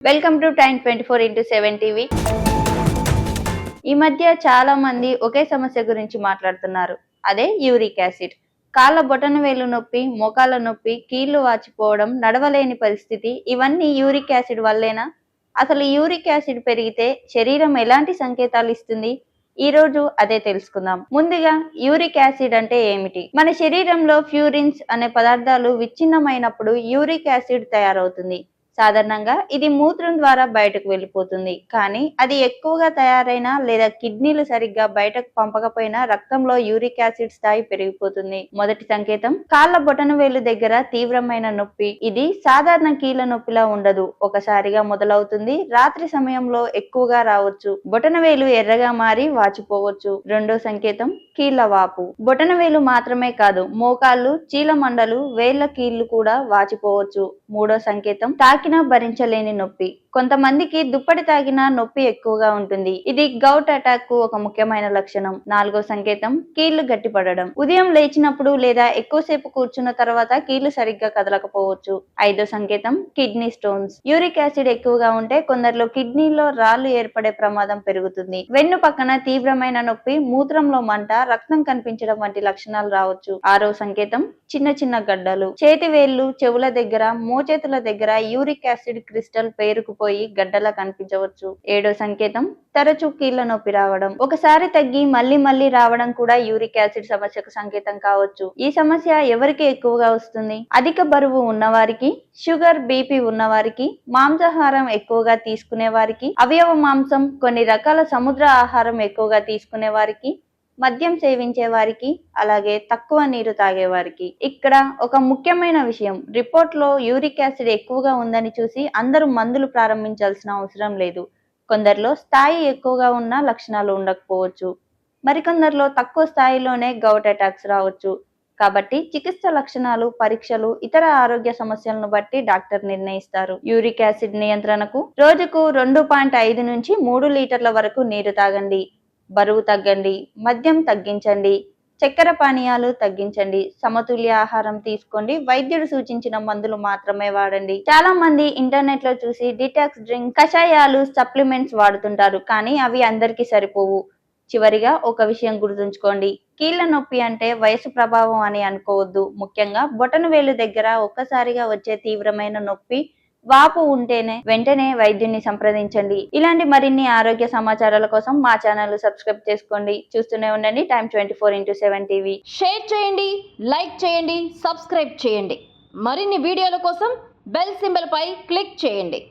Welcome to time 24/7 TV. ఈ మధ్య చాలా మంది ఒకే సమస్య గురించి మాట్లాడుతున్నారు. అదే యూరిక్ యాసిడ్. కాళ్ళ బొటనవేలు నొప్పి, మోకాళ్ళ నొప్పి, కీళ్లు వాచిపోవడం, నడవలేని పరిస్థితి ఇవన్నీ యూరిక్ యాసిడ్ వల్లేనా? అసలు యూరిక్ యాసిడ్ పెరిగితే శరీరం ఎలాంటి సంకేతాలు ఇస్తుంది? ఈ రోజు అదే తెలుసుకుందాం. ముందుగా యూరిక్ యాసిడ్ అంటే ఏమిటి? మన శరీరంలో ఫ్యూరిన్స్ అనే పదార్థాలు విచ్ఛిన్నమైనప్పుడు యూరిక్ యాసిడ్ తయారవుతుంది. సాధారణంగా ఇది మూత్రం ద్వారా బయటకు వెళ్ళిపోతుంది. కానీ అది ఎక్కువగా తయారైనా లేదా కిడ్నీలు సరిగ్గా బయటకు పంపకపోయినా రక్తంలో యూరిక్ యాసిడ్ స్థాయి పెరిగిపోతుంది. మొదటి సంకేతం కాళ్ళ బొటనవేలు దగ్గర తీవ్రమైన నొప్పి. ఇది సాధారణ కీళ్ళ నొప్పిలా ఉండదు. ఒకసారిగా మొదలవుతుంది. రాత్రి సమయంలో ఎక్కువగా రావచ్చు. బొటనవేలు ఎర్రగా మారి వాచిపోవచ్చు. రెండో సంకేతం కీళ్ల వాపు. బొటనవేలు మాత్రమే కాదు, మోకాళ్ళు, చీలమండలు, వేళ్ల కీళ్లు కూడా వాచిపోవచ్చు. మూడో సంకేతం తాకినా భరించలేని నొప్పి. కొంతమందికి దుప్పటి తాకినా నొప్పి ఎక్కువగా ఉంటుంది. ఇది గౌట్ అటాక్ కు ఒక ముఖ్యమైన లక్షణం. నాలుగో సంకేతం కీళ్లు గట్టిపడడం. ఉదయం లేచినప్పుడు లేదా ఎక్కువసేపు కూర్చున్న తర్వాత కీళ్లు సరిగ్గా కదలకపోవచ్చు. ఐదో సంకేతం కిడ్నీ స్టోన్స్. యూరిక్ యాసిడ్ ఎక్కువగా ఉంటే కొందరిలో కిడ్నీలో రాళ్లు ఏర్పడే ప్రమాదం పెరుగుతుంది. వెన్ను పక్కన తీవ్రమైన నొప్పి, మూత్రంలో మంట, రక్తం కనిపించడం వంటి లక్షణాలు రావచ్చు. ఆరో సంకేతం చిన్న చిన్న గడ్డలు. చేతి వేళ్లు, చెవుల దగ్గర, మోచేతుల దగ్గర యూరిక్ యాసిడ్ క్రిస్టల్ పేరుకుపోయి గడ్డలా కనిపించవచ్చు. ఏడో సంకేతం తరచూ కీళ్ల నొప్పి రావడం. ఒకసారి తగ్గి మళ్ళీ రావడం కూడా యూరిక్ యాసిడ్ సమస్యకు సంకేతం కావచ్చు. ఈ సమస్య ఎవరికి ఎక్కువగా వస్తుంది? అధిక బరువు ఉన్నవారికి, షుగర్, బీపీ ఉన్నవారికి, మాంసాహారం ఎక్కువగా తీసుకునే వారికి, అవయవ మాంసం, కొన్ని రకాల సముద్ర ఆహారం ఎక్కువగా తీసుకునే వారికి, మద్యం సేవించే వారికి, అలాగే తక్కువ నీరు తాగేవారికి. ఇక్కడ ఒక ముఖ్యమైన విషయం, రిపోర్ట్ లో యూరిక్ యాసిడ్ ఎక్కువగా ఉందని చూసి అందరూ మందులు ప్రారంభించాల్సిన అవసరం లేదు. కొందరిలో స్థాయి ఎక్కువగా ఉన్న లక్షణాలు ఉండకపోవచ్చు. మరికొందరిలో తక్కువ స్థాయిలోనే గౌట్ అటాక్స్ రావచ్చు. కాబట్టి చికిత్స లక్షణాలు, పరీక్షలు, ఇతర ఆరోగ్య సమస్యలను బట్టి డాక్టర్ నిర్ణయిస్తారు. యూరిక్ యాసిడ్ నియంత్రణకు రోజుకు 2.5 నుంచి 3 లీటర్ల వరకు నీరు తాగండి. బరువు తగ్గండి. మద్యం తగ్గించండి. చక్కెర పానీయాలు తగ్గించండి. సమతుల్య ఆహారం తీసుకోండి. వైద్యుడు సూచించిన మందులు మాత్రమే వాడండి. చాలా మంది ఇంటర్నెట్ లో చూసి డిటాక్స్ డ్రింక్, కషాయాలు, సప్లిమెంట్స్ వాడుతుంటారు. కానీ అవి అందరికీ సరిపోవు. చివరిగా ఒక విషయం గుర్తుంచుకోండి, కీళ్ల నొప్పి అంటే వయసు ప్రభావం అని అనుకోవద్దు. ముఖ్యంగా బొటనవేలు దగ్గర ఒక్కసారిగా వచ్చే తీవ్రమైన నొప్పి, వాపు ఉంటేనే వెంటనే వైద్యుని సంప్రదించండి. ఇలాంటి మరిన్ని ఆరోగ్య సమాచారాల కోసం మా ఛానల్ సబ్స్క్రైబ్ చేసుకోండి. చూస్తూనే ఉండండి టైమ్ 24/7 టీవీ. షేర్ చేయండి, లైక్ చేయండి, సబ్స్క్రైబ్ చేయండి. మరిన్ని వీడియోల కోసం బెల్ సింబల్ పై క్లిక్ చేయండి.